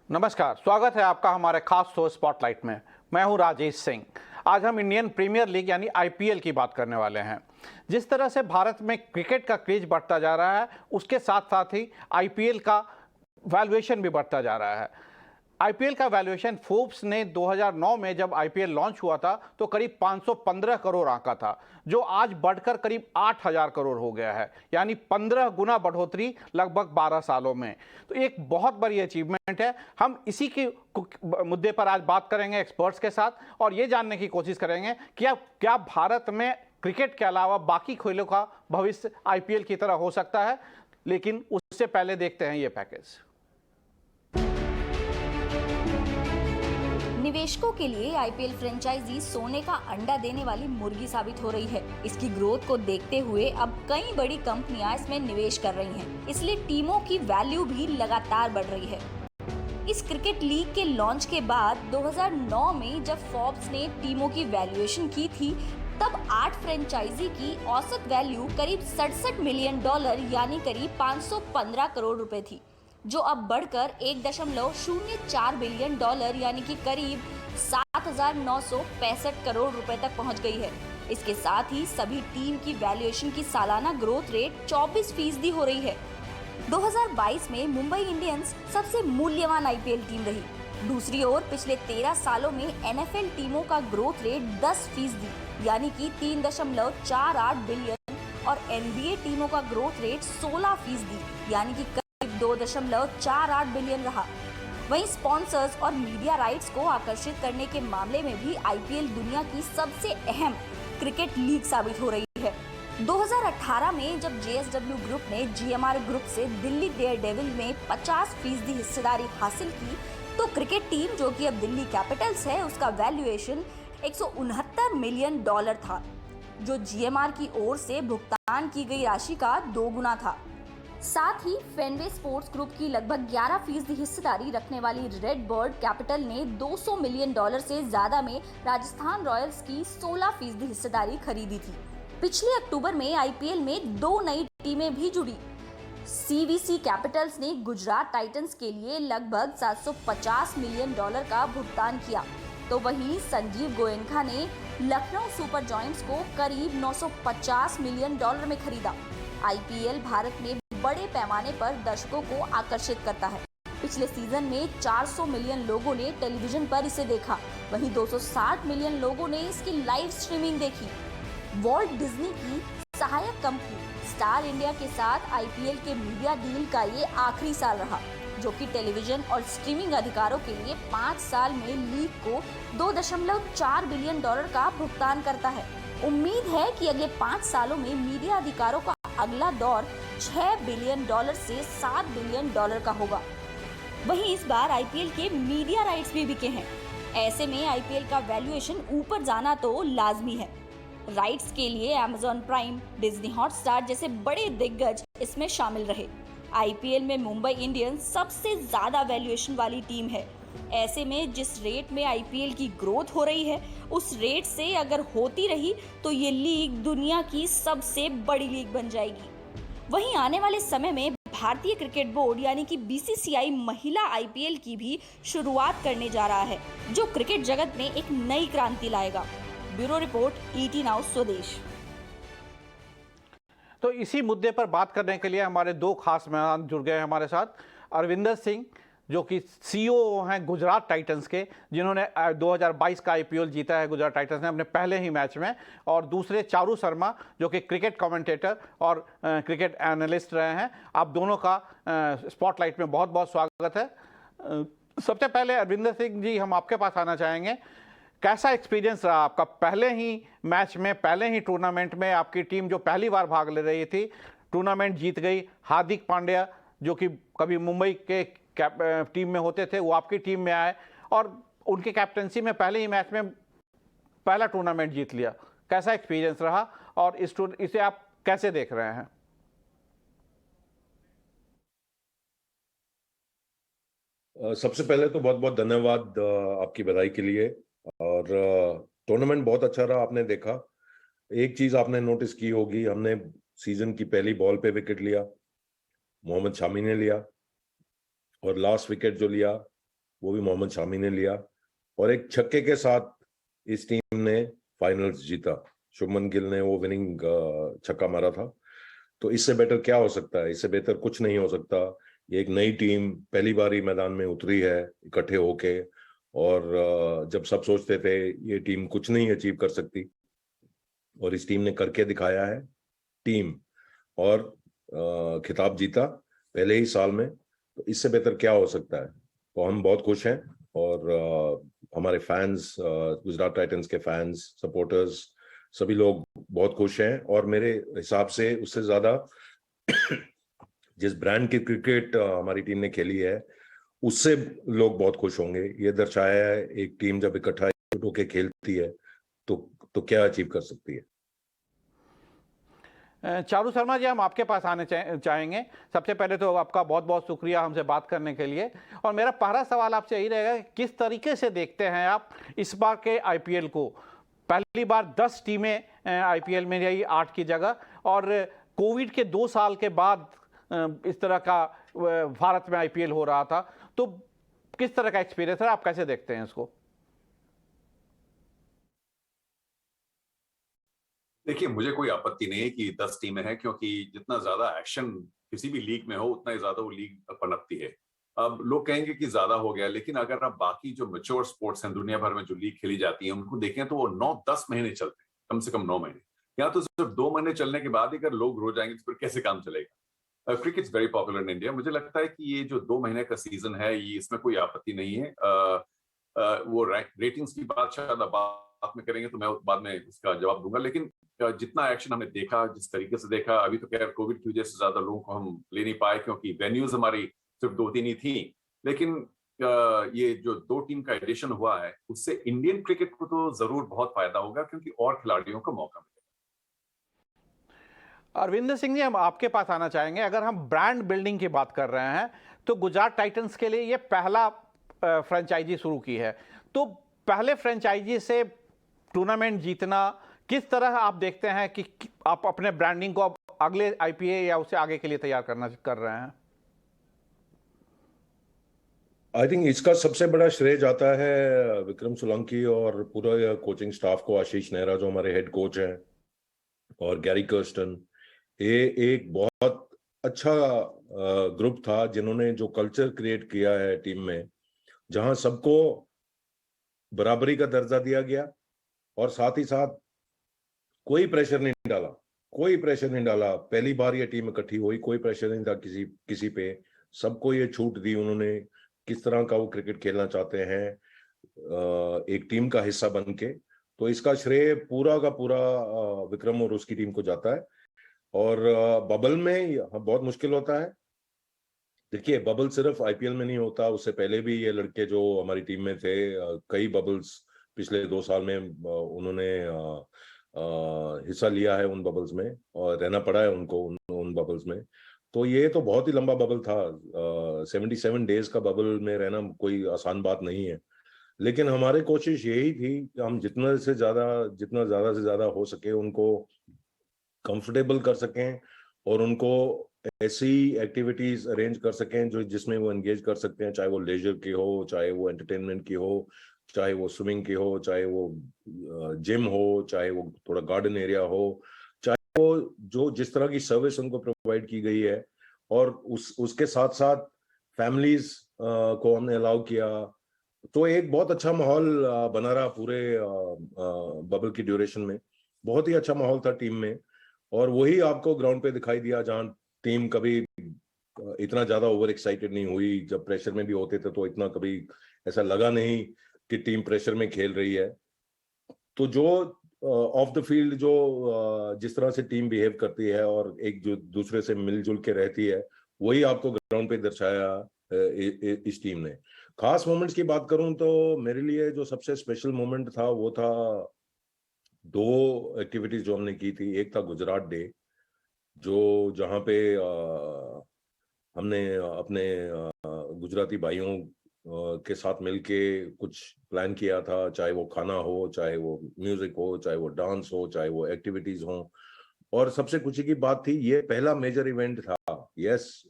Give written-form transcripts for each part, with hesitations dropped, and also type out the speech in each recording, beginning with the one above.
नमस्कार, स्वागत है आपका हमारे खास शो स्पॉटलाइट में। मैं हूं राजेश सिंह। आज हम इंडियन प्रीमियर लीग यानी आईपीएल की बात करने वाले हैं। जिस तरह से भारत में क्रिकेट का क्रेज बढ़ता जा रहा है, उसके साथ साथ ही आईपीएल का वैल्यूएशन भी बढ़ता जा रहा है। आईपीएल का वैल्यूएशन फोर्ब्स ने 2009 में जब आईपीएल लॉन्च हुआ था तो करीब 515 करोड़ आंका था, जो आज बढ़कर करीब 8000 करोड़ हो गया है, यानी 15 गुना बढ़ोतरी लगभग 12 सालों में। तो एक बहुत बड़ी अचीवमेंट है। हम इसी के मुद्दे पर आज बात करेंगे एक्सपर्ट्स के साथ और ये जानने की कोशिश करेंगे कि क्या भारत में क्रिकेट के अलावा बाकी खेलों का भविष्य आईपीएल की तरह हो सकता है। लेकिन उससे पहले देखते हैं ये पैकेज। निवेशकों के लिए आईपीएल फ्रेंचाइजी सोने का अंडा देने वाली मुर्गी साबित हो रही है। इसकी ग्रोथ को देखते हुए अब कई बड़ी कंपनियां इसमें निवेश कर रही हैं। इसलिए टीमों की वैल्यू भी लगातार बढ़ रही है। इस क्रिकेट लीग के लॉन्च के बाद 2009 में जब फोर्ब्स ने टीमों की वैल्यूएशन की थी, तब 8 फ्रेंचाइजी की औसत वैल्यू करीब $67 मिलियन यानी करीब 515 करोड़ रुपए थी, जो अब बढ़कर $1.04 बिलियन यानी कि करीब 7,965 करोड़ रुपए तक पहुंच गई है। इसके साथ ही सभी टीम की वैल्यूएशन की सालाना ग्रोथ रेट 24% हो रही है। 2022 में मुंबई इंडियंस सबसे मूल्यवान आईपीएल टीम रही। दूसरी ओर पिछले 13 सालों में एनएफएल टीमों का ग्रोथ रेट 10% यानी कि 3.48 बिलियन और एनबीए टीमों का ग्रोथ रेट 16% यानी कि 2.48 बिलियन रहा। वहीं स्पॉन्सर्स और मीडिया राइट्स को आकर्षित करने के मामले में भी आईपीएल दुनिया की सबसे अहम क्रिकेट लीग साबित हो रही है। 2018 में जब जेएसडब्ल्यू ग्रुप ने जीएमआर ग्रुप से दिल्ली डेयरडेविल में 50% हिस्सेदारी हासिल की, तो क्रिकेट टीम जो कि अब दिल्ली कैपिटल्स है, उसका वैल्यूएशन $169 मिलियन था, जो जीएमआर की ओर से भुगतान की गई राशि का 2 गुना था। साथ ही फेनवे स्पोर्ट्स ग्रुप की लगभग 11% हिस्सेदारी रखने वाली रेड बर्ड कैपिटल ने $200 मिलियन से ज्यादा में राजस्थान रॉयल्स की 16% हिस्सेदारी खरीदी थी। पिछले अक्टूबर में आईपीएल में 2 नई टीमें भी जुड़ी। सीवीसी कैपिटल्स ने गुजरात टाइटंस के लिए लगभग $750 मिलियन का भुगतान किया, तो वहीं संजीव गोयनका ने लखनऊ सुपर जॉयंट्स को करीब $950 मिलियन में खरीदा। आईपीएल भारत में बड़े पैमाने पर दर्शकों को आकर्षित करता है। पिछले सीजन में 400 मिलियन लोगों ने टेलीविजन पर इसे देखा, वहीं 260 मिलियन लोगों ने इसकी लाइव स्ट्रीमिंग देखी। वॉल्ट डिज्नी की सहायक कंपनी स्टार इंडिया के साथ आईपीएल के मीडिया डील का ये आखिरी साल रहा, जो कि टेलीविजन और स्ट्रीमिंग अधिकारों के लिए 5 साल में लीग को $2.4 बिलियन का भुगतान करता है। उम्मीद है कि अगले 5 सालों में मीडिया अधिकारों का अगला दौर $6 बिलियन से $7 बिलियन का होगा। वहीं इस बार आईपीएल के मीडिया राइट्स भी बिके हैं। ऐसे में आईपीएल का वैल्यूएशन ऊपर जाना तो लाजमी है। राइट्स के लिए अमेज़न प्राइम, डिज्नी हॉटस्टार जैसे बड़े दिग्गज इसमें शामिल रहे। आईपीएल में मुंबई इंडियंस सबसे ज्यादा वैल्यूएशन वाली टीम है। ऐसे में जिस रेट में आईपीएल की ग्रोथ हो रही है, उस रेट से अगर होती रही तो ये लीग दुनिया की सबसे बड़ी लीग बन जाएगी। वहीं आने वाले समय में भारतीय क्रिकेट बोर्ड यानी कि बीसीसीआई महिला आईपीएल की भी शुरुआत करने जा रहा है, जो क्रिकेट जगत में एक नई क्रांति लाएगा। ब्यूरो रिपोर्ट, ईटी नाउ स्वदेश। तो इसी मुद्दे पर बात करने के लिए हमारे 2 खास मेहमान जुड़ गए हमारे साथ। अरविंदर सिंह, जो कि सीईओ हैं गुजरात टाइटंस के, जिन्होंने 2022 का आईपीएल जीता है गुजरात टाइटंस ने अपने पहले ही मैच में, और दूसरे चारू शर्मा, जो कि क्रिकेट कमेंटेटर और क्रिकेट एनालिस्ट रहे हैं। आप दोनों का स्पॉटलाइट में बहुत बहुत स्वागत है। सबसे पहले अरविंदर सिंह जी, हम आपके पास आना चाहेंगे। कैसा एक्सपीरियंस रहा आपका? पहले ही मैच में, पहले ही टूर्नामेंट में आपकी टीम जो पहली बार भाग ले रही थी, टूर्नामेंट जीत गई। हार्दिक पांड्या, जो कि कभी मुंबई के टीम में होते थे, वो आपकी टीम में आए और उनकी कैप्टनसी में पहले ही मैच में पहला टूर्नामेंट जीत लिया। कैसा एक्सपीरियंस रहा और इसे आप कैसे देख रहे हैं? सबसे पहले तो बहुत बहुत धन्यवाद आपकी बधाई के लिए। और टूर्नामेंट बहुत अच्छा रहा। आपने देखा, एक चीज आपने नोटिस की होगी, हमने सीजन की पहली बॉल पे विकेट लिया, मोहम्मद शामी ने लिया, और लास्ट विकेट जो लिया वो भी मोहम्मद शामी ने लिया, और एक छक्के के साथ इस टीम ने फाइनल्स जीता। शुभमन गिल ने वो विनिंग छक्का मारा था। तो इससे बेटर क्या हो सकता है? इससे बेहतर कुछ नहीं हो सकता। ये एक नई टीम पहली बार ही मैदान में उतरी है इकट्ठे होके, और जब सब सोचते थे ये टीम कुछ नहीं अचीव कर सकती, और इस टीम ने करके दिखाया है टीम, और खिताब जीता पहले ही साल में। तो इससे बेहतर क्या हो सकता है? तो हम बहुत खुश हैं, और हमारे फैंस, गुजरात टाइटंस के फैंस, सपोर्टर्स, सभी लोग बहुत खुश हैं। और मेरे हिसाब से उससे ज्यादा जिस ब्रांड की क्रिकेट हमारी टीम ने खेली है उससे लोग बहुत खुश होंगे। ये दर्शाया है एक टीम जब इकट्ठा होकर खेलती है तो क्या अचीव कर सकती है। चारू शर्मा जी, हम आपके पास आने चाहेंगे। सबसे पहले तो आपका बहुत बहुत शुक्रिया हमसे बात करने के लिए। और मेरा पहला सवाल आपसे यही रहेगा, किस तरीके से देखते हैं आप इस बार के आईपीएल को? पहली बार 10 टीमें आईपीएल में रही 8 की जगह, और कोविड के 2 साल के बाद इस तरह का भारत में आईपीएल हो रहा था। तो किस तरह का एक्सपीरियंस है, आप कैसे देखते हैं इसको? देखिए, मुझे कोई आपत्ति नहीं है कि 10 टीमें हैं, क्योंकि जितना ज्यादा एक्शन किसी भी लीग में हो उतना ही ज्यादा वो लीग पनपती है। अब लोग कहेंगे कि ज्यादा हो गया, लेकिन अगर आप बाकी जो मैच्योर स्पोर्ट्स हैं दुनिया भर में जो लीग खेली जाती है उनको देखें तो वो 9-10 महीने चलते हैं, कम से कम 9 महीने। यहाँ तो सिर्फ 2 महीने चलने के बाद ही अगर लोग रो जाएंगे तो फिर कैसे काम चलेगा? Cricket very popular in India. मुझे लगता है कि ये जो 2 महीने का सीजन है ये इसमें कोई आपत्ति नहीं है। वो रेटिंग्स की बात शायद बात में करेंगे तो मैं बाद में उसका जवाब दूंगा, लेकिन जितना एक्शन हमने देखा, जिस तरीके से देखा, अभी तो खैर कोविड की वजह से ज्यादा लोगों को हम ले नहीं पाए क्योंकि वेन्यूज हमारी सिर्फ 2-3 ही थी। लेकिन ये जो 2 टीम का एडिशन हुआ है उससे इंडियन क्रिकेट को तो जरूर बहुत फायदा होगा, क्योंकि और खिलाड़ियों को मौका मिलेगा। अरविंदर सिंह जी, हम आपके पास आना चाहेंगे। अगर हम ब्रांड बिल्डिंग की बात कर रहे हैं तो गुजरात टाइटंस के लिए ये पहला फ्रेंचाइजी शुरू की है। तो पहले फ्रेंचाइजी से टूर्नामेंट जीतना, किस तरह आप देखते हैं कि आप अपने ब्रांडिंग को अगले आईपीएल या उससे आगे के लिए तैयार कर रहे हैं? आई थिंक इसका सबसे बड़ा श्रेय जाता है विक्रम सोलंकी और पूरा कोचिंग स्टाफ को। आशीष नेहरा जो हमारे हेड कोच हैं, और गैरी कर्स्टन, ये एक बहुत अच्छा ग्रुप था जिन्होंने जो कल्चर क्रिएट किया है टीम में, जहां सबको बराबरी का दर्जा दिया गया, और साथ ही साथ कोई प्रेशर नहीं डाला। पहली बार ये टीम इकट्ठी हुई, कोई प्रेशर नहीं था किसी पे। सबको ये छूट दी उन्होंने किस तरह का वो क्रिकेट खेलना चाहते हैं, एक टीम का हिस्सा बन के। तो इसका श्रेय पूरा का पूरा विक्रम और उसकी टीम को जाता है। और बबल में बहुत मुश्किल होता है। देखिए, बबल सिर्फ आईपीएल में नहीं होता, उससे पहले भी ये लड़के जो हमारी टीम में थे, कई बबल्स पिछले 2 साल में उन्होंने हिस्सा लिया है उन बबल्स में, और रहना पड़ा है उनको उन बबल्स में। तो ये तो बहुत ही लंबा बबल था। 77 डेज का बबल में रहना कोई आसान बात नहीं है। लेकिन हमारी कोशिश यही थी कि हम जितना ज्यादा से ज्यादा हो सके उनको कंफर्टेबल कर सकें, और उनको ऐसी एक्टिविटीज अरेंज कर सकें जो जिसमें वो एंगेज कर सकते हैं, चाहे वो लेजर की हो, चाहे वो एंटरटेनमेंट की हो, चाहे वो स्विमिंग की हो, चाहे वो जिम हो, चाहे वो थोड़ा गार्डन एरिया हो, चाहे वो जो जिस तरह की सर्विस उनको प्रोवाइड की गई है। और उसके साथ साथ फैमिलीज को हमने अलाउ किया। तो एक बहुत अच्छा माहौल बना रहा पूरे बबल की ड्यूरेशन में। बहुत ही अच्छा माहौल था टीम में, और वही आपको ग्राउंड पे दिखाई दिया जहां टीम कभी इतना ज्यादा ओवर एक्साइटेड नहीं हुई। जब प्रेशर में भी होते थे तो इतना कभी ऐसा लगा नहीं कि टीम प्रेशर में खेल रही है। तो जो ऑफ द फील्ड जो जिस तरह से टीम बिहेव करती है और एक जो दूसरे से मिलजुल के रहती है, वही आपको ग्राउंड पे दर्शाया इस टीम ने। खास मोमेंट्स की बात करूं तो मेरे लिए जो सबसे स्पेशल मोमेंट था वो था 2 एक्टिविटीज जो हमने की थी। एक था गुजरात डे, जहां पे हमने अपने गुजराती भाइयों के साथ मिलके कुछ प्लान किया था, चाहे वो खाना हो, चाहे वो म्यूजिक हो, चाहे वो डांस हो, चाहे वो एक्टिविटीज हो। और सबसे खुशी की बात थी, ये पहला मेजर इवेंट था। यस,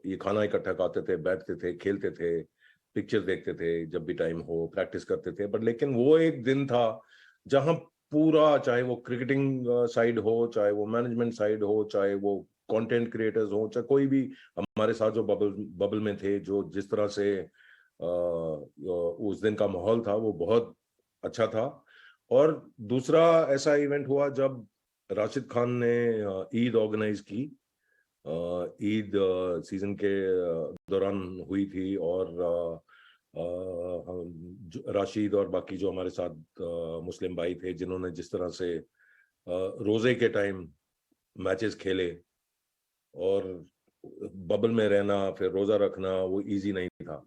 ये खाना इकट्ठा खाते थे, बैठते थे, खेलते थे, पिक्चर देखते थे जब भी टाइम हो, प्रैक्टिस करते थे। बट लेकिन वो एक दिन था जहां पूरा, चाहे वो क्रिकेटिंग साइड हो, चाहे वो मैनेजमेंट साइड हो, चाहे वो कंटेंट क्रिएटर्स हो, चाहे कोई भी हमारे साथ जो बबल में थे, जो जिस तरह से उस दिन का माहौल था वो बहुत अच्छा था। और दूसरा ऐसा इवेंट हुआ जब राशिद खान ने ईद ऑर्गेनाइज की। ईद सीजन के दौरान हुई थी, और राशिद और बाकी जो हमारे साथ मुस्लिम भाई थे, जिन्होंने जिस तरह से रोजे के टाइम मैचेस खेले, और बबल में रहना फिर रोजा रखना वो इजी नहीं था।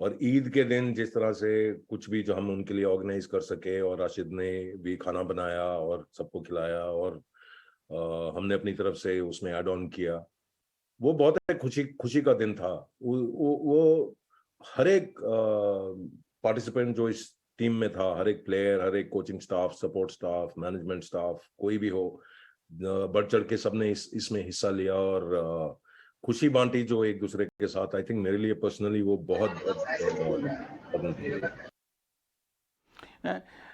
और ईद के दिन जिस तरह से कुछ भी जो हम उनके लिए ऑर्गेनाइज कर सके, और राशिद ने भी खाना बनाया और सबको खिलाया, और हमने अपनी तरफ से उसमें ऐड ऑन किया, वो बहुत खुशी खुशी का दिन था। वो हर एक पार्टिसिपेंट जो इस टीम में था, हर एक प्लेयर, हर एक coaching staff, support staff, management staff, कोई भी हो, बढ़ चढ़ के सबने इसमें हिस्सा लिया और खुशी बांटी जो एक दूसरे के साथ। आई थिंक मेरे लिए पर्सनली वो बहुत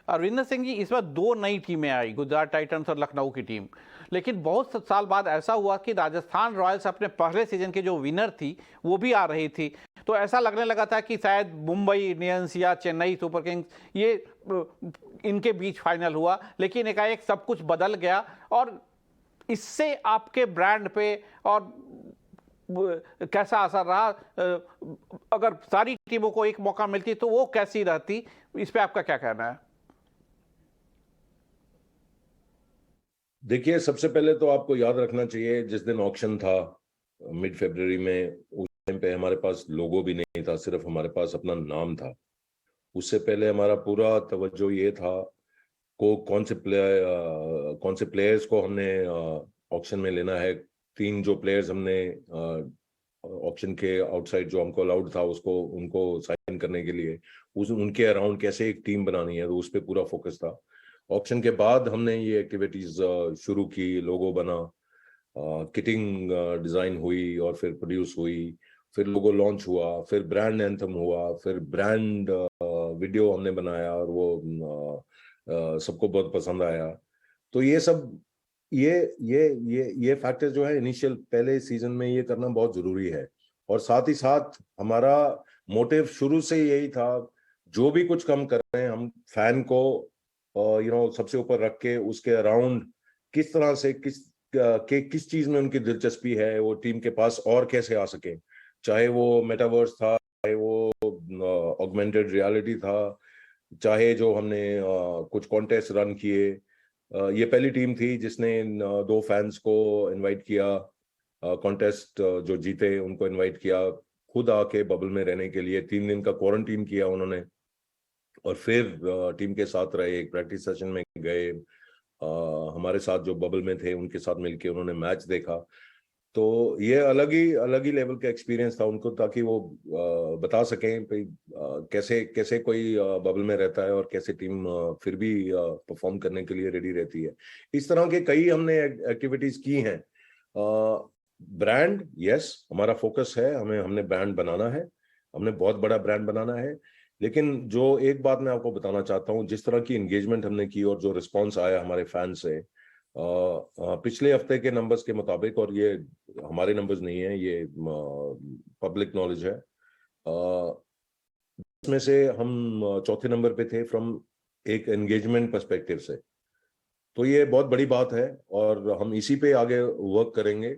अरविंदर सिंह जी, इस बार दो नई टीमें आई, गुजरात टाइटंस और लखनऊ की टीम। लेकिन बहुत साल बाद ऐसा हुआ कि राजस्थान रॉयल्स अपने पहले सीजन के जो विनर थी वो भी आ रही थी, तो ऐसा लगने लगा था कि शायद मुंबई इंडियंस या चेन्नई सुपर किंग्स ये इनके बीच फाइनल हुआ। लेकिन एकाएक सब कुछ बदल गया, और इससे आपके ब्रांड पे और कैसा असर रहा? अगर सारी टीमों को एक मौका मिलती तो वो कैसी रहती, इस पे आपका क्या कहना है? देखिए, सबसे पहले तो आपको याद रखना चाहिए, जिस दिन ऑक्शन था मिड फरवरी में, उस टाइम पे हमारे पास लोगो भी नहीं था, सिर्फ हमारे पास अपना नाम था। उससे पहले हमारा पूरा तवज्जो ये था कौन से प्लेयर्स को हमने ऑक्शन में लेना है। 3 जो प्लेयर्स हमने ऑक्शन के आउटसाइड जो हमको अलाउड था उसको उनको साइन करने के लिए, उनके अराउंड कैसे एक टीम बनानी है, तो उस पर पूरा फोकस था। ऑक्शन के बाद हमने ये एक्टिविटीज शुरू की, लोगो बना, किटिंग डिजाइन हुई और फिर प्रोड्यूस हुई, फिर लोगो लॉन्च हुआ, फिर ब्रांड एंथम हुआ, फिर ब्रांड वीडियो हमने बनाया और वो सबको बहुत पसंद आया। तो ये सब ये फैक्टर जो है इनिशियल पहले सीजन में ये करना बहुत जरूरी है। और साथ ही साथ हमारा मोटिव शुरू से यही था, जो भी कुछ कम कर रहे हैं हम फैन को सबसे ऊपर रख के उसके अराउंड किस तरह से किस चीज में उनकी दिलचस्पी है, वो टीम के पास और कैसे आ सके। चाहे वो मेटावर्स था, चाहे वो ऑगमेंटेड रियलिटी था, चाहे जो हमने कुछ कॉन्टेस्ट रन किए। ये पहली टीम थी जिसने 2 फैंस को इनवाइट किया, कॉन्टेस्ट जो जीते उनको इनवाइट किया, खुद आके बबल में रहने के लिए 3 दिन का क्वारंटीन किया उन्होंने, और फिर टीम के साथ रहे, एक प्रैक्टिस सेशन में गए, हमारे साथ जो बबल में थे उनके साथ मिलके उन्होंने मैच देखा। तो ये अलग ही लेवल का एक्सपीरियंस था उनको, ताकि वो बता सकें भाई कैसे कोई बबल में रहता है और कैसे टीम फिर भी परफॉर्म करने के लिए रेडी रहती है। इस तरह के कई हमने एक्टिविटीज की हैं। ब्रांड, यस, हमारा फोकस है, हमने ब्रांड बनाना है, हमने बहुत बड़ा ब्रांड बनाना है। लेकिन जो एक बात मैं आपको बताना चाहता हूँ, जिस तरह की एंगेजमेंट हमने की और जो रिस्पॉन्स आया हमारे फैन से, पिछले हफ्ते के नंबर्स के मुताबिक, और ये हमारे नंबर्स नहीं है, ये पब्लिक नॉलेज है, इसमें से हम चौथे नंबर पे थे फ्रॉम एक एंगेजमेंट पर्सपेक्टिव से। तो ये बहुत बड़ी बात है और हम इसी पे आगे वर्क करेंगे।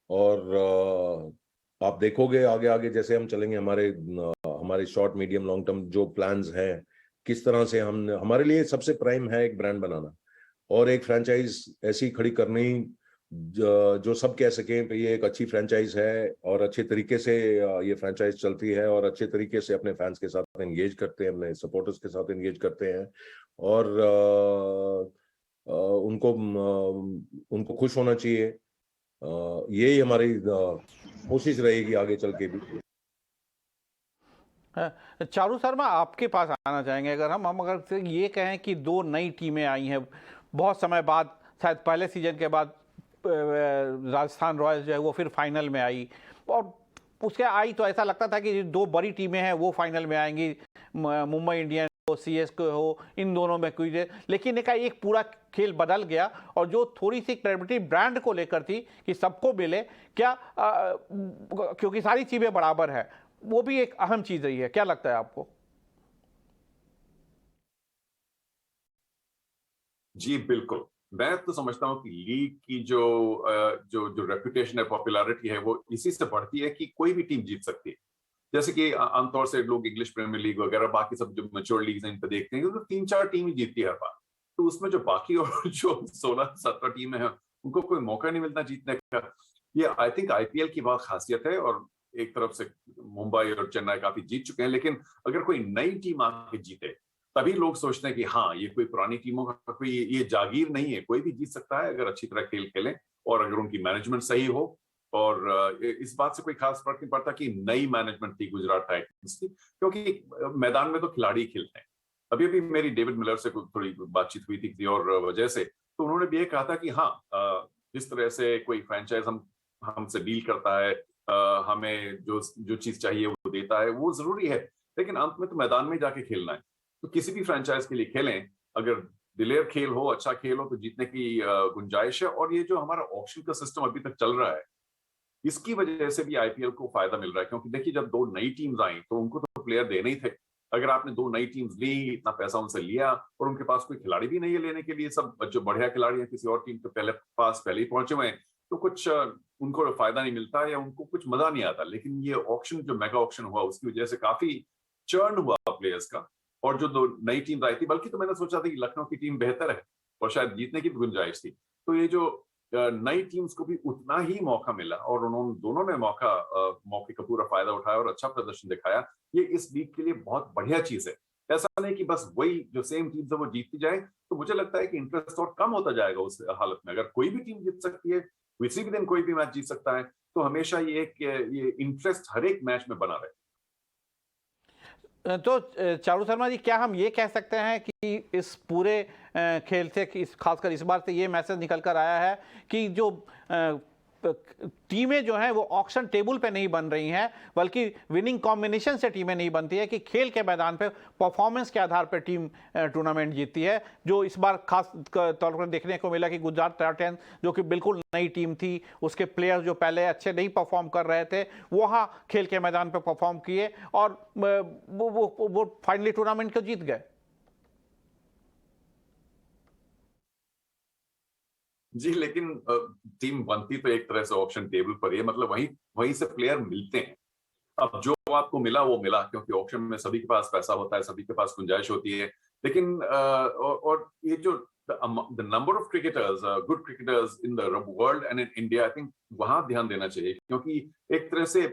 और आप देखोगे आगे आगे जैसे हम चलेंगे, हमारे शॉर्ट मीडियम लॉन्ग टर्म जो प्लान्स हैं, किस तरह से हमारे लिए सबसे प्राइम है एक ब्रांड बनाना और एक फ्रेंचाइज ऐसी खड़ी करनी जो सब कह सकें कि ये एक अच्छी फ्रेंचाइज है और अच्छे तरीके से ये फ्रेंचाइज चलती है और अच्छे तरीके से अपने फैंस के साथ एंगेज करते हैं, अपने सपोर्टर्स के साथ एंगेज करते हैं, और उनको खुश होना चाहिए। यही हमारी कोशिश रहेगी आगे चल के भी। चारू शर्मा, आपके पास आना चाहेंगे। अगर ये कहें कि 2 नई टीमें आई हैं बहुत समय बाद, शायद पहले सीजन के बाद राजस्थान रॉयल्स जो है वो फिर फाइनल में आई, और उसके आई तो ऐसा लगता था कि दो बड़ी टीमें हैं वो फाइनल में आएंगी, मुंबई इंडियंस हो, सीएसके हो, इन दोनों में कोई, लेकिन एक पूरा खेल बदल गया। और जो थोड़ी सी क्रेडिबिलिटी ब्रांड को लेकर थी कि सबको मिले, क्या क्योंकि सारी चीजें बराबर है, वो भी एक अहम चीज रही है। क्या लगता है आपको? जी बिल्कुल, मैं तो समझता हूँ कि लीग की जो जो जो रेपुटेशन है, पॉपुलैरिटी है, वो इसी से बढ़ती है कि कोई भी टीम जीत सकती है। जैसे कि आमतौर से लोग इंग्लिश प्रीमियर लीग वगैरह बाकी सब जो मैच्योर लीग्स हैं इन पे देखते हैं तो 3-4 टीम ही जीतती है हर बार। तो उसमें जो बाकी और जो 16-17 टीमें हैं उनको कोई मौका नहीं मिलता जीतने का। ये आई थिंक आईपीएल की बहुत खासियत है। और एक तरफ से मुंबई और चेन्नई काफी जीत चुके हैं, लेकिन अगर कोई नई टीम आके जीते तभी लोग सोचते हैं कि हाँ, ये कोई पुरानी टीमों का कोई ये जागीर नहीं है, कोई भी जीत सकता है अगर अच्छी तरह खेल खेलें और अगर उनकी मैनेजमेंट सही हो। और इस बात से कोई खास फर्क नहीं पड़ता कि नई मैनेजमेंट थी गुजरात टाइटंस की, क्योंकि मैदान में तो खिलाड़ी खेलते हैं। अभी अभी मेरी डेविड मिलर से थोड़ी बातचीत हुई थी किसी और वजह से, तो उन्होंने भी ये कहा था कि हाँ, जिस तरह से कोई फ्रेंचाइज हमसे डील करता है, हमें जो चीज चाहिए वो देता है, वो जरूरी है, लेकिन अंत में तो मैदान में जाके खेलना है। तो किसी भी फ्रेंचाइज के लिए खेलें, अगर दिलेर खेल हो, अच्छा खेल हो, तो जीतने की गुंजाइश है। और ये जो हमारा ऑक्शन का सिस्टम अभी तक चल रहा है, इसकी वजह से भी आईपीएल को फायदा मिल रहा है, क्योंकि देखिए जब दो नई टीम्स आई तो उनको तो प्लेयर देने ही थे। अगर आपने दो नई टीम्स ली, इतना पैसा उनसे लिया और उनके पास कोई खिलाड़ी भी नहीं है लेने के लिए, सब जो बढ़िया खिलाड़ी हैं किसी और टीम के पहले ही पहुंचे हुए हैं, तो कुछ उनको फायदा नहीं मिलता या उनको कुछ मजा नहीं आता। लेकिन ये ऑक्शन, जो मेगा ऑक्शन हुआ, उसकी वजह से काफी चर्न हुआ प्लेयर्स का। और जो दो नई टीम आई थी, बल्कि तो मैंने सोचा था कि लखनऊ की टीम बेहतर है और शायद जीतने की भी गुंजाइश थी, तो ये जो नई टीम्स को भी उतना ही मौका मिला और उन्होंने दोनों ने मौके का पूरा फायदा उठाया और अच्छा प्रदर्शन दिखाया। ये इस लीग के लिए बहुत बढ़िया चीज है। ऐसा नहीं कि बस वही जो सेम टीम्स है वो जीतती जाए, तो मुझे लगता है कि इंटरेस्ट और कम होता जाएगा उस हालत में। अगर कोई भी टीम जीत सकती है, किसी भी दिन कोई भी मैच जीत सकता है, तो हमेशा ये इंटरेस्ट हर एक मैच में बना रहे। तो चारू शर्मा जी, क्या हम ये कह सकते हैं कि इस पूरे खेल से, खासकर इस बार से ये मैसेज निकल कर आया है कि जो टीमें जो हैं वो ऑक्शन टेबल पे नहीं बन रही हैं, बल्कि विनिंग कॉम्बिनेशन से टीमें नहीं बनती है, कि खेल के मैदान पे परफॉर्मेंस के आधार पर टीम टूर्नामेंट जीतती है। जो इस बार खास तौर पर देखने को मिला कि गुजरात टाइटंस जो कि बिल्कुल नई टीम थी, उसके प्लेयर्स जो पहले अच्छे नहीं परफॉर्म कर रहे थे, वहाँ खेल के मैदान पर परफॉर्म किए और वो फाइनली टूर्नामेंट को जीत गए। जी, लेकिन टीम बनती तो एक तरह से ऑप्शन टेबल पर ही है, मतलब वहीं से प्लेयर मिलते हैं। अब जो आपको मिला वो मिला, क्योंकि ऑप्शन में सभी के पास पैसा होता है, सभी के पास गुंजाइश होती है। लेकिन और ये जो the number of cricketers, good cricketers in the world and in India, I think वहां ध्यान देना चाहिए, क्योंकि एक तरह से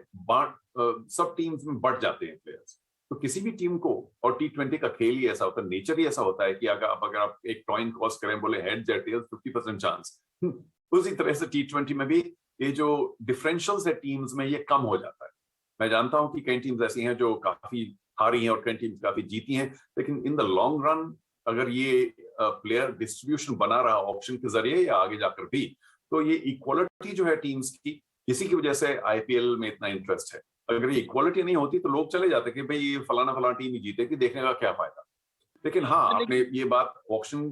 सब टीम्स में बढ़ जाते हैं प्लेयर्स। तो किसी भी टीम को, और T20 का खेल ही ऐसा होता है, नेचर ही ऐसा होता है कि अगर आप एक टॉइन टॉस करें, बोले हेड्स या टेल्स, 50% चांस, उसी तरह से T20 में भी ये जो डिफरेंशियल्स है टीम्स में, ये कम हो जाता है। मैं जानता हूं कि कई टीम्स ऐसी हैं जो काफी हारी हैं और कई टीम्स काफी जीती हैं, लेकिन इन द लॉन्ग रन अगर ये प्लेयर डिस्ट्रीब्यूशन बना रहा ऑप्शन के जरिए या आगे जाकर भी, तो ये इक्वालिटी जो है टीम्स की, इसी की वजह से आईपीएल में इतना इंटरेस्ट है। अगर ये इक्वालिटी नहीं होती तो लोग चले जाते कि भाई ये फलाना टीम ही जीतेगी, देखने का क्या फायदा। लेकिन हाँ, आपने ये बात, ऑक्शन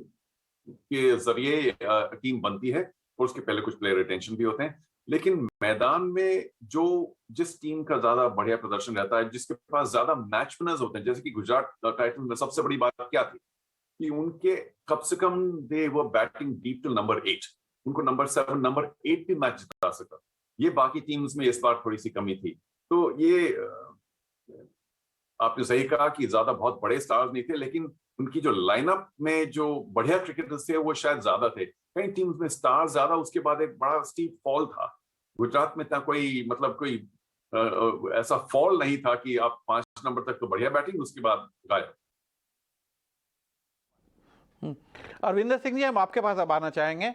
के जरिए टीम बनती है और उसके पहले कुछ प्लेयर रिटेंशन भी होते हैं, लेकिन मैदान में जिस टीम का ज्यादा बढ़िया प्रदर्शन रहता है, जिसके पास ज्यादा मैच विनर्स होते हैं, जैसे कि गुजरात टाइटंस में सबसे बड़ी बात क्या थी कि उनके कम से कम दे वर बैटिंग डीप टू नंबर 8, उनको नंबर 7, नंबर 8 भी मैच जिता सका। ये बाकी टीम्स में इस बार थोड़ी सी कमी थी। तो ये आपने सही कहा कि ज्यादा बहुत बड़े स्टार्स नहीं थे, लेकिन उनकी जो लाइनअप में जो बढ़िया क्रिकेटर्स थे वो शायद ज्यादा थे। कई टीम्स में स्टार्स ज्यादा, उसके बाद एक बड़ा स्टीप फॉल था। गुजरात में इतना कोई ऐसा फॉल नहीं था कि आप 5 नंबर तक तो बढ़िया बैटिंग, उसके बाद गायब। अरविंदर सिंह जी, हम आपके पास अब आना चाहेंगे।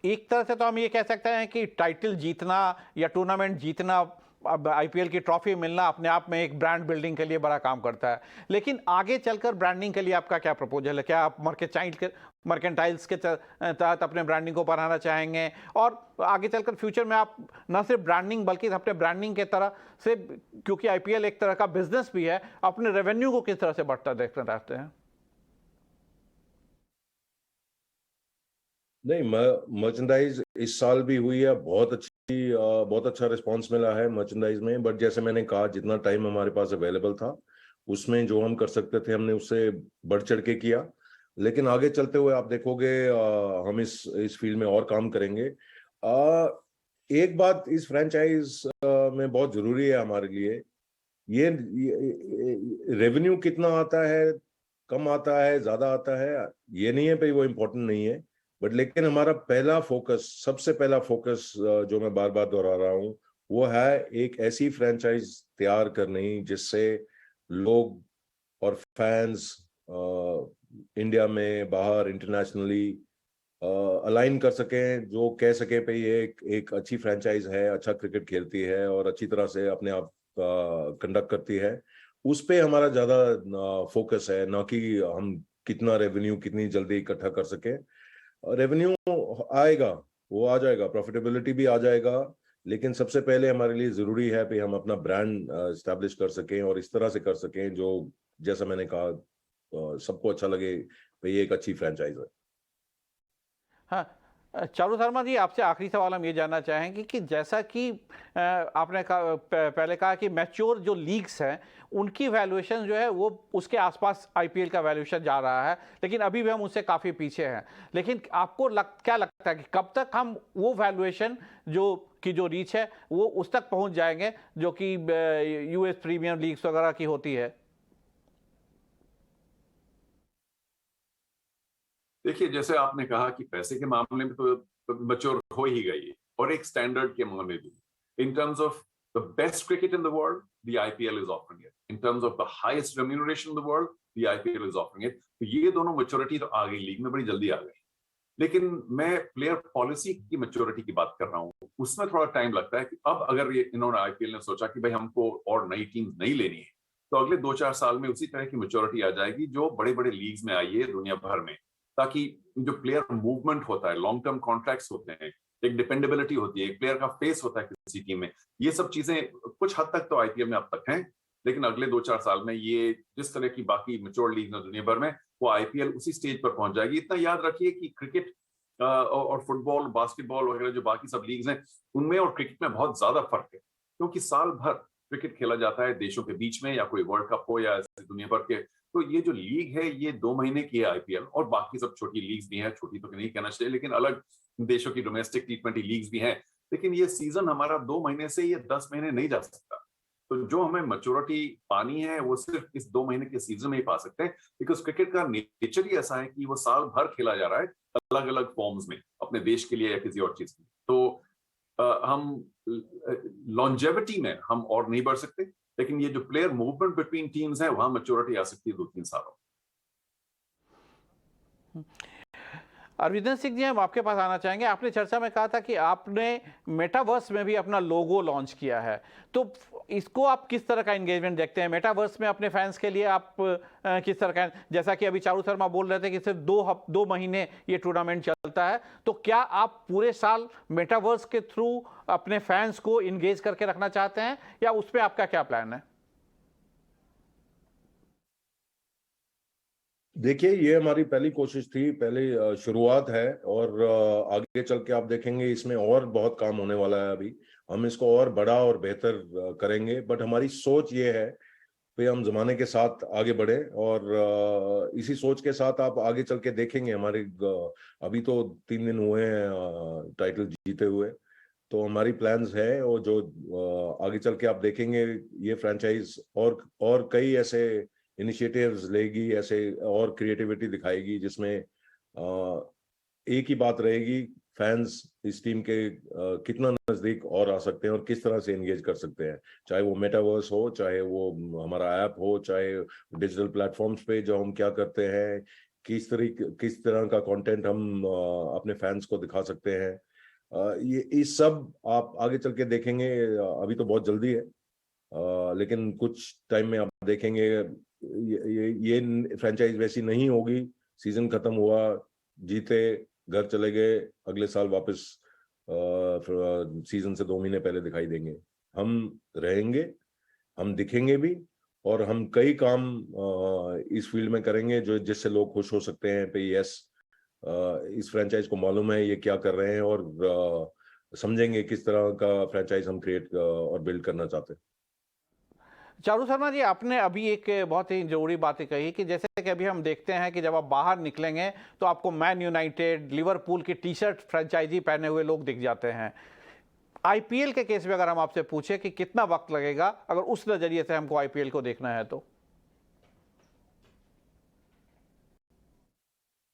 एक तरह से तो हम ये कह सकते हैं कि टाइटल जीतना या टूर्नामेंट जीतना अब आईपीएल की ट्रॉफी मिलना अपने आप में एक ब्रांड बिल्डिंग के लिए बड़ा काम करता है, लेकिन आगे चलकर ब्रांडिंग के लिए आपका क्या प्रपोजल है? क्या आप मर्केंटाइल्स के तहत अपने ब्रांडिंग को बढ़ाना चाहेंगे, और आगे चलकर फ्यूचर में आप न सिर्फ ब्रांडिंग बल्कि अपने ब्रांडिंग के तरह से, क्योंकि आईपीएल एक तरह का बिजनेस भी है, अपने रेवेन्यू को किस तरह से बढ़ता देखना चाहते हैं? नहीं, मर्चेंडाइज इस साल भी हुई है, बहुत अच्छा रिस्पांस मिला है मर्चेंडाइज में। बट जैसे मैंने कहा, जितना टाइम हमारे पास अवेलेबल था उसमें जो हम कर सकते थे हमने उससे बढ़ चढ़ के किया। लेकिन आगे चलते हुए आप देखोगे हम इस फील्ड में और काम करेंगे। एक बात इस फ्रेंचाइज में बहुत जरूरी है हमारे लिए, ये रेवेन्यू कितना आता है, कम आता है, ज्यादा आता है, ये नहीं है भाई, वो इम्पोर्टेंट नहीं है। बट लेकिन हमारा सबसे पहला फोकस जो मैं बार बार दोहरा रहा हूँ, वो है एक ऐसी फ्रेंचाइज तैयार करनी जिससे लोग और फैंस इंडिया में, बाहर, इंटरनेशनली अलाइन कर सकें, जो कह सके पे ये एक अच्छी फ्रेंचाइज है, अच्छा क्रिकेट खेलती है और अच्छी तरह से अपने आप कंडक्ट करती है। उस पे हमारा ज्यादा फोकस है, ना कि हम कितना रेवेन्यू कितनी जल्दी इकट्ठा कर सके। रेवेन्यू आएगा, वो आ जाएगा, प्रॉफिटेबिलिटी भी आ जाएगा, लेकिन सबसे पहले हमारे लिए जरूरी है कि हम अपना ब्रांड एस्टैब्लिश कर सकें और इस तरह से कर सकें जो, जैसा मैंने कहा, सबको अच्छा लगे कि ये एक अच्छी फ्रेंचाइज है। हाँ, चारू शर्मा जी, आपसे आखिरी सवाल हम ये जानना चाहेंगे कि जैसा कि आपने पहले कहा कि मैच्योर जो लीग्स हैं उनकी वैल्यूएशन जो है वो उसके आसपास आईपीएल का वैल्यूएशन जा रहा है, लेकिन अभी भी हम उससे काफ़ी पीछे हैं। लेकिन आपको क्या लगता है कि कब तक हम वो वैल्यूएशन जो रीच है वो उस तक पहुंच जाएंगे जो कि यूएस प्रीमियर लीग्स वगैरह की होती है? देखिए, जैसे आपने कहा कि पैसे के मामले में तो मैच्योर हो ही गई, और एक स्टैंडर्ड के मामले भी, in terms of the best cricket in the world, the IPL is offering it. In terms of the highest remuneration in the world, the IPL is offering it. तो ये दोनों मैच्योरिटी तो आ गई, लीग में बड़ी जल्दी आ गई। लेकिन मैं प्लेयर पॉलिसी की मैच्योरिटी की बात कर रहा हूँ, उसमें थोड़ा टाइम लगता है कि अब अगर इन्होंने आईपीएल ने सोचा कि भाई हमको और नई टीम नहीं लेनी है, तो अगले 2-4 साल में उसी तरह की मैच्योरिटी आ जाएगी जो बड़े बड़े लीग्स में आई है दुनिया भर में, ताकि जो प्लेयर मूवमेंट होता है, लॉन्ग टर्म कॉन्ट्रैक्ट्स होते हैं, एक डिपेंडेबिलिटी होती है, एक प्लेयर का फेस होता है किसी टीम में, ये सब चीजें कुछ हद तक तो आईपीएल में अब तक हैं। लेकिन अगले 2-4 साल में ये जिस तरह की बाकी मैच्योर लीग है दुनिया भर में, वो आईपीएल उसी स्टेज पर पहुंच जाएगी। इतना याद रखिए कि क्रिकेट और फुटबॉल, बास्केटबॉल वगैरह जो बाकी सब लीग्स हैं, उनमें और क्रिकेट में बहुत ज्यादा फर्क है, क्योंकि साल भर क्रिकेट खेला जाता है देशों के बीच में, या कोई वर्ल्ड कप हो या ऐसे दुनिया भर के। तो ये जो लीग है ये 2 महीने की है आईपीएल, और बाकी सब छोटी लीग्स भी हैं, छोटी तो नहीं कहना चाहिए, लेकिन अलग देशों की डोमेस्टिक T20 लीग्स भी हैं। लेकिन ये सीजन हमारा 2 महीने से ये 10 महीने नहीं जा सकता। तो जो हमें मैच्योरिटी पानी है वो सिर्फ इस 2 महीने के सीजन में ही पा सकते हैं, बिकॉज क्रिकेट का नेचर ही ऐसा है कि वो साल भर खेला जा रहा है अलग अलग फॉर्म्स में, अपने देश के लिए या किसी और चीज के लिए। तो हम लॉन्जेविटी में हम और नहीं बढ़ सकते, लेकिन ये जो प्लेयर मूवमेंट बिटवीन टीम्स है वहां मैच्योरिटी आ सकती है 2-3 सालों। अरविंदर सिंह जी, हम आपके पास आना चाहेंगे। आपने चर्चा में कहा था कि आपने मेटावर्स में भी अपना लोगो लॉन्च किया है, तो इसको आप किस तरह का एंगेजमेंट देखते हैं? मेटावर्स में अपने फैंस के लिए आप किस तरह का, जैसा कि अभी चारू शर्मा बोल रहे थे कि सिर्फ 2 महीने ये टूर्नामेंट चलता है, तो क्या आप पूरे साल मेटावर्स के थ्रू अपने फैंस को इंगेज करके रखना चाहते हैं, या उस पर आपका क्या प्लान है? देखिए, ये हमारी पहली कोशिश थी, पहली शुरुआत है, और आगे चल के आप देखेंगे इसमें और बहुत काम होने वाला है। अभी हम इसको और बड़ा और बेहतर करेंगे, बट हमारी सोच ये है कि हम जमाने के साथ आगे बढ़े, और इसी सोच के साथ आप आगे चल के देखेंगे हमारे अभी तो 3 दिन हुए हैं टाइटल जीते हुए, तो हमारी प्लान्स है, और जो आगे चल के आप देखेंगे ये फ्रेंचाइज और कई ऐसे इनिशिएटिव्स लेगी, ऐसे और क्रिएटिविटी दिखाएगी, जिसमें एक ही बात रहेगी, फैंस इस टीम के कितना नजदीक और आ सकते हैं और किस तरह से एंगेज कर सकते हैं, चाहे वो मेटावर्स हो, चाहे वो हमारा ऐप हो, चाहे डिजिटल प्लेटफॉर्म्स पे जो हम क्या करते हैं, किस तरह का कंटेंट हम अपने फैंस को दिखा सकते हैं। ये सब आप आगे चल के देखेंगे। अभी तो बहुत जल्दी है, लेकिन कुछ टाइम में आप देखेंगे ये फ्रेंचाइज वैसी नहीं होगी। सीजन खत्म हुआ, जीते, घर चले गए, अगले साल वापस सीजन से 2 महीने पहले दिखाई देंगे। हम रहेंगे, हम दिखेंगे भी, और हम कई काम इस फील्ड में करेंगे जो जिससे लोग खुश हो सकते हैं पे यस, इस फ्रेंचाइज को मालूम है ये क्या कर रहे हैं, और समझेंगे किस तरह का फ्रेंचाइज हम क्रिएट और बिल्ड करना चाहते हैं। चारू शर्मा जी, आपने अभी एक बहुत ही जरूरी बात कही कि जैसे कि अभी हम देखते हैं कि जब आप बाहर निकलेंगे तो आपको मैन यूनाइटेड, लिवरपूल की टी शर्ट फ्रेंचाइजी पहने हुए लोग दिख जाते हैं। आईपीएल के केस में अगर हम आपसे पूछे कि कितना वक्त लगेगा अगर उस नजरिए से हमको आईपीएल को देखना है तो?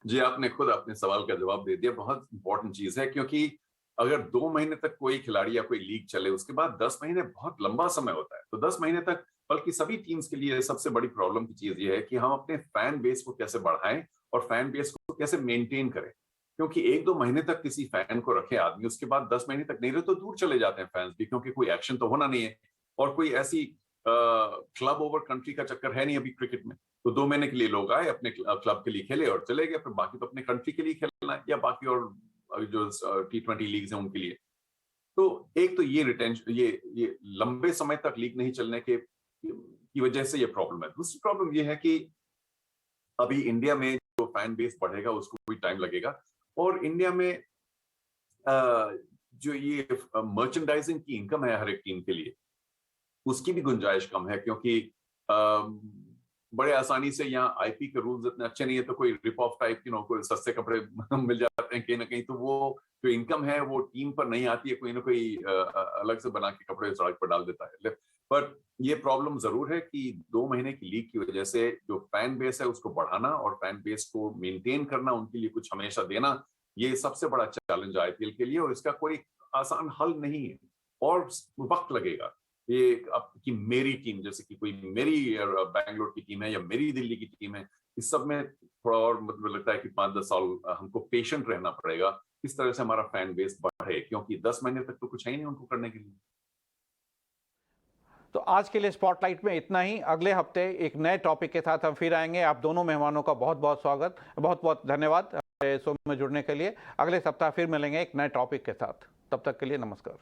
जी, आपने खुद अपने सवाल का जवाब दे दिया। बहुत इंपॉर्टेंट चीज है, क्योंकि अगर 2 महीने तक कोई खिलाड़ी या कोई लीग चले, उसके बाद 10 महीने बहुत लंबा समय होता है। तो 10 महीने तक, बल्कि सभी टीम्स के लिए सबसे बड़ी प्रॉब्लम की चीज ये है कि हम अपने फैन बेस को कैसे बढ़ाएं और फैन बेस को कैसे मेंटेन करें। क्योंकि 1-2 महीने तक किसी फैन को रखे आदमी, उसके बाद 10 महीने तक नहीं रहे तो दूर चले जाते हैं फैंस भी, क्योंकि कोई एक्शन तो होना नहीं है और कोई ऐसी क्लब ओवर कंट्री का चक्कर है नहीं अभी क्रिकेट में। तो 2 महीने के लिए लोग आए, अपने क्लब के लिए खेले और चले गए, फिर बाकी तो अपने कंट्री के लिए खेलना है या बाकी और जो T20 लीग्स हैं उनके लिए। तो एक तो ये रिटेंशन, ये लंबे समय तक लीग नहीं चलने की वजह से ये प्रॉब्लम है। दूसरी प्रॉब्लम ये है कि अभी इंडिया में जो फैन बेस बढ़ेगा उसको भी टाइम लगेगा, और इंडिया में जो ये मर्चेंडाइजिंग की इनकम है हर एक टीम के लिए, उसकी भी गुंजाइश कम है, क्योंकि बड़े आसानी से यहाँ आईपी के रूल्स इतने अच्छे नहीं है, तो कोई रिप ऑफ टाइप कोई सस्ते कपड़े मिल जाते हैं कहीं ना कहीं, तो वो जो इनकम है वो टीम पर नहीं आती है, कोई ना कोई अलग से बना के कपड़े सड़क पर डाल देता है। पर ये प्रॉब्लम जरूर है कि 2 महीने की लीग की वजह से जो फैन बेस है उसको बढ़ाना और फैन बेस को मेंटेन करना, उनके लिए कुछ हमेशा देना, ये सबसे बड़ा चैलेंज आईपीएल के लिए, और इसका कोई आसान हल नहीं है और वक्त लगेगा। ये कि मेरी टीम, जैसे कि कोई मेरी बैंगलोर की टीम है या मेरी दिल्ली की टीम है, इस सब में थोड़ा और मतलब लगता है कि 5-10 साल हमको पेशेंट रहना पड़ेगा, इस तरह से हमारा फैन बेस बढ़े, क्योंकि 10 महीने तक तो कुछ है ही नहीं उनको करने के लिए। तो आज के लिए स्पॉटलाइट में इतना ही। अगले हफ्ते एक नए टॉपिक के साथ हम फिर आएंगे। आप दोनों मेहमानों का बहुत बहुत स्वागत, बहुत बहुत धन्यवाद शो में जुड़ने के लिए। अगले सप्ताह फिर मिलेंगे एक नए टॉपिक के साथ। तब तक के लिए नमस्कार।